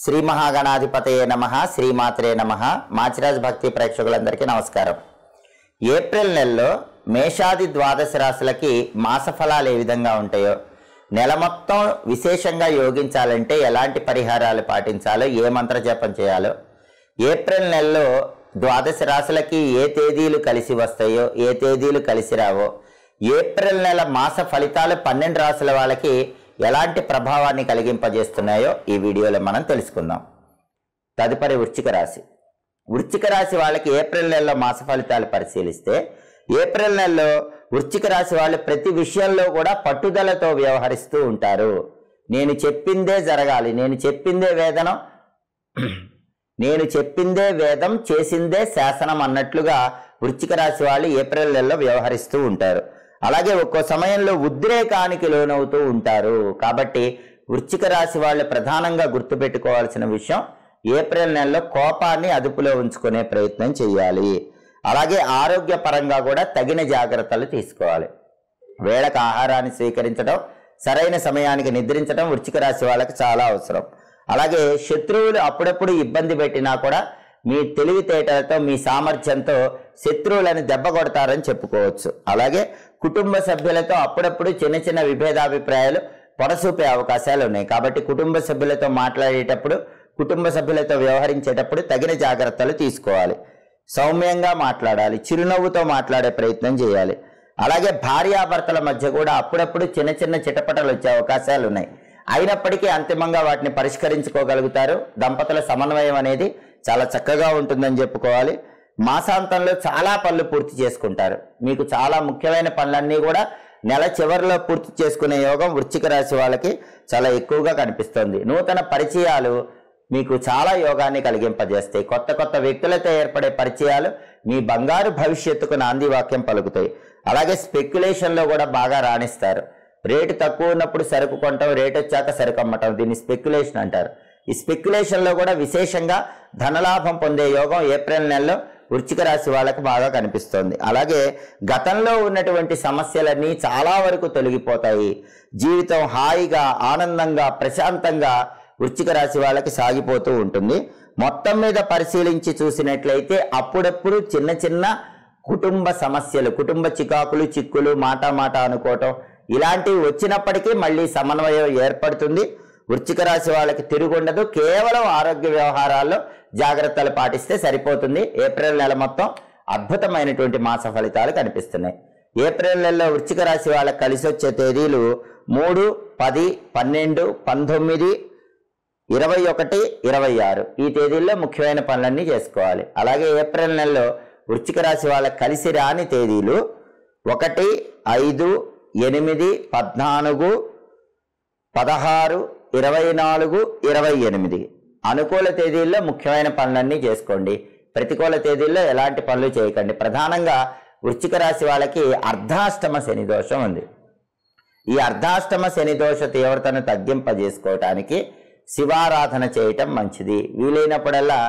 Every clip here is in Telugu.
శ్రీ మహాగణాధిపతయే నమః శ్రీమాత్రే నమః మాచిరాజ్ భక్తి ప్రేక్షకులందరికీ నమస్కారం. ఏప్రిల్ నెలలో మేషాది ద్వాదశ రాశులకి మాస ఫలాలు ఏ విధంగా ఉంటాయో, నెల మొత్తం విశేషంగా యోగించాలంటే ఎలాంటి పరిహారాలు పాటించాలో, ఏ మంత్ర జపం చేయాలో, ఏప్రిల్ నెలలో ద్వాదశ రాశులకి ఏ తేదీలు కలిసి వస్తాయో, ఏ తేదీలు కలిసి రావో, ఏప్రిల్ నెల మాస ఫలితాలు 12 రాశుల వాళ్ళకి ఎలాంటి ప్రభావాన్ని కలిగింపజేస్తున్నాయో ఈ వీడియోలో మనం తెలుసుకుందాం. తదుపరి వృశ్చిక రాశి. వృశ్చిక రాశి వాళ్ళకి ఏప్రిల్ నెలలో మాస ఫలితాలు పరిశీలిస్తే, ఏప్రిల్ నెలలో వృశ్చిక రాశి వాళ్ళు ప్రతి విషయంలో కూడా పట్టుదలతో వ్యవహరిస్తూ ఉంటారు. నేను చెప్పిందే జరగాలి, నేను చెప్పిందే వేదం చేసిందే శాసనం అన్నట్లుగా వృశ్చిక రాశి వాళ్ళు ఏప్రిల్ నెలలో వ్యవహరిస్తూ ఉంటారు. అలాగే ఒక్కో సమయంలో ఉద్రేకానికి లోనవుతూ ఉంటారు. కాబట్టి వృశ్చిక రాశి వాళ్ళు ప్రధానంగా గుర్తుపెట్టుకోవాల్సిన విషయం, ఏప్రిల్ నెలలో కోపాన్ని అదుపులో ఉంచుకునే ప్రయత్నం చేయాలి. అలాగే ఆరోగ్యపరంగా కూడా తగిన జాగ్రత్తలు తీసుకోవాలి. వేళకు ఆహారాన్ని స్వీకరించడం, సరైన సమయానికి నిద్రించడం వృశ్చిక రాశి వాళ్ళకి చాలా అవసరం. అలాగే శత్రువులు అప్పుడప్పుడు ఇబ్బంది పెట్టినా కూడా మీ తెలివితేటలతో, మీ సామర్థ్యంతో శత్రువులను దెబ్బ కొడతారని చెప్పుకోవచ్చు. అలాగే కుటుంబ సభ్యులతో అప్పుడప్పుడు చిన్న చిన్న విభేదాభిప్రాయాలు పొడసూపే అవకాశాలు ఉన్నాయి. కాబట్టి కుటుంబ సభ్యులతో మాట్లాడేటప్పుడు, కుటుంబ సభ్యులతో వ్యవహరించేటప్పుడు తగిన జాగ్రత్తలు తీసుకోవాలి. సౌమ్యంగా మాట్లాడాలి, చిరునవ్వుతో మాట్లాడే ప్రయత్నం చేయాలి. అలాగే భార్యాభర్తల మధ్య కూడా అప్పుడప్పుడు చిన్న చిన్న చిటపటలు వచ్చే అవకాశాలు ఉన్నాయి. అయినప్పటికీ అంతిమంగా వాటిని పరిష్కరించుకోగలుగుతారు. దంపతుల సమన్వయం అనేది చాలా చక్కగా ఉంటుందని చెప్పుకోవాలి. మాసాంతంలో చాలా పనులు పూర్తి చేసుకుంటారు. మీకు చాలా ముఖ్యమైన పనులన్నీ కూడా నెల చివరిలో పూర్తి చేసుకునే యోగం వృశ్చిక రాశి వాళ్ళకి చాలా ఎక్కువగా కనిపిస్తుంది. నూతన పరిచయాలు మీకు చాలా యోగాన్ని కలిగింపజేస్తాయి. కొత్త కొత్త వ్యక్తులతో ఏర్పడే పరిచయాలు మీ బంగారు భవిష్యత్తుకు నాంది వాక్యం పలుకుతాయి. అలాగే స్పెక్యులేషన్లో కూడా బాగా రాణిస్తారు. రేటు తక్కువ ఉన్నప్పుడు సరుకు కొనటం, రేటు వచ్చాక సరుకు అమ్మటం, దీన్ని స్పెక్యులేషన్ అంటారు. ఈ స్పెక్యులేషన్లో కూడా విశేషంగా ధనలాభం పొందే యోగం ఏప్రిల్ నెలలో వృశ్చిక రాశి వాళ్ళకి బాగా కనిపిస్తోంది. అలాగే గతంలో ఉన్నటువంటి సమస్యలన్నీ చాలా వరకు తొలగిపోతాయి. జీవితం హాయిగా, ఆనందంగా, ప్రశాంతంగా వృశ్చిక రాశి వాళ్ళకి సాగిపోతూ ఉంటుంది. మొత్తం మీద పరిశీలించి చూసినట్లయితే అప్పుడప్పుడు చిన్న చిన్న కుటుంబ సమస్యలు, కుటుంబ చికాకులు, చిక్కులు, మాట అనుకోవటం ఇలాంటివి వచ్చినప్పటికీ మళ్ళీ సమన్వయం ఏర్పడుతుంది. వృశ్చిక రాశి వాళ్ళకి తిరుగుండదు. కేవలం ఆరోగ్య వ్యవహారాల్లో జాగ్రత్తలు పాటిస్తే సరిపోతుంది. ఏప్రిల్ నెల మొత్తం అద్భుతమైనటువంటి మాస ఫలితాలు కనిపిస్తున్నాయి. ఏప్రిల్ నెలలో వృశ్చిక రాశి వాళ్ళకి కలిసి వచ్చే తేదీలు 3, 10, 12, 19, 21, 26 ఈ తేదీల్లో ముఖ్యమైన పనులన్నీ చేసుకోవాలి. అలాగే ఏప్రిల్ నెలలో వృశ్చిక రాశి వాళ్ళకి కలిసి రాని తేదీలు 1, 5, 8, 14, 16, 24, 28 అనుకూల తేదీల్లో ముఖ్యమైన పనులన్నీ చేసుకోండి. ప్రతికూల తేదీల్లో ఎలాంటి పనులు చేయకండి. ప్రధానంగా వృశ్చిక రాశి వాళ్ళకి అర్ధాష్టమ శని దోషం ఉంది. ఈ అర్ధాష్టమ శని దోష తీవ్రతను తగ్గింపజేసుకోవటానికి శివారాధన చేయటం మంచిది. వీలైనప్పుడల్లా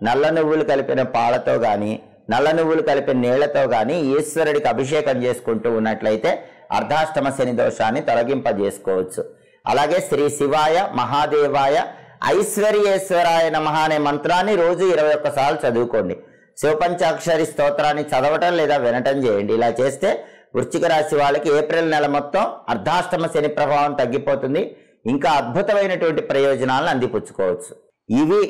నల్ల నువ్వులు కలిపిన పాలతో కానీ, నల్ల నువ్వులు కలిపిన నీళ్లతో కానీ ఈశ్వరుడికి అభిషేకం చేసుకుంటూ ఉన్నట్లయితే అర్ధాష్టమ శని దోషాన్ని తొలగింపజేసుకోవచ్చు. అలాగే శ్రీ శివాయ మహాదేవాయ ఐశ్వర్యేశ్వరాయ నమః అనే మంత్రాన్ని రోజు 21 సార్లు చదువుకోండి. శివపంచాక్షరి స్తోత్రాన్ని చదవటం లేదా వినటం చేయండి. ఇలా చేస్తే వృశ్చిక రాశి వాళ్ళకి ఏప్రిల్ నెల మొత్తం అర్ధాష్టమ శని ప్రభావం తగ్గిపోతుంది. ఇంకా అద్భుతమైనటువంటి ప్రయోజనాలను అందిపుచ్చుకోవచ్చు. ఇవి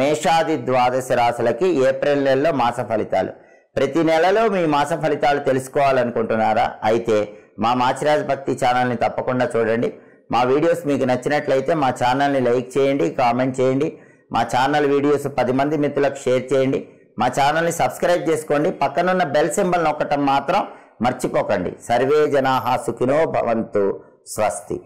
మేషాది ద్వాదశ రాశులకి ఏప్రిల్ నెలలో మాస ఫలితాలు. ప్రతి నెలలో మీ మాస ఫలితాలు తెలుసుకోవాలనుకుంటున్నారా? అయితే మా మాచిరాజ్ భక్తి ఛానల్ని తప్పకుండా చూడండి. మా వీడియోస్ మీకు నచ్చినట్లయితే మా ఛానల్ని లైక్ చేయండి, కామెంట్ చేయండి. మా ఛానల్ వీడియోస్ 10 మంది మిత్రులకు షేర్ చేయండి. మా ఛానల్ని సబ్స్క్రైబ్ చేసుకోండి. పక్కనున్న బెల్ సింబల్ నొక్కటం మాత్రం మర్చిపోకండి. సర్వే జనాః సుఖినో భవంతు. స్వస్తి.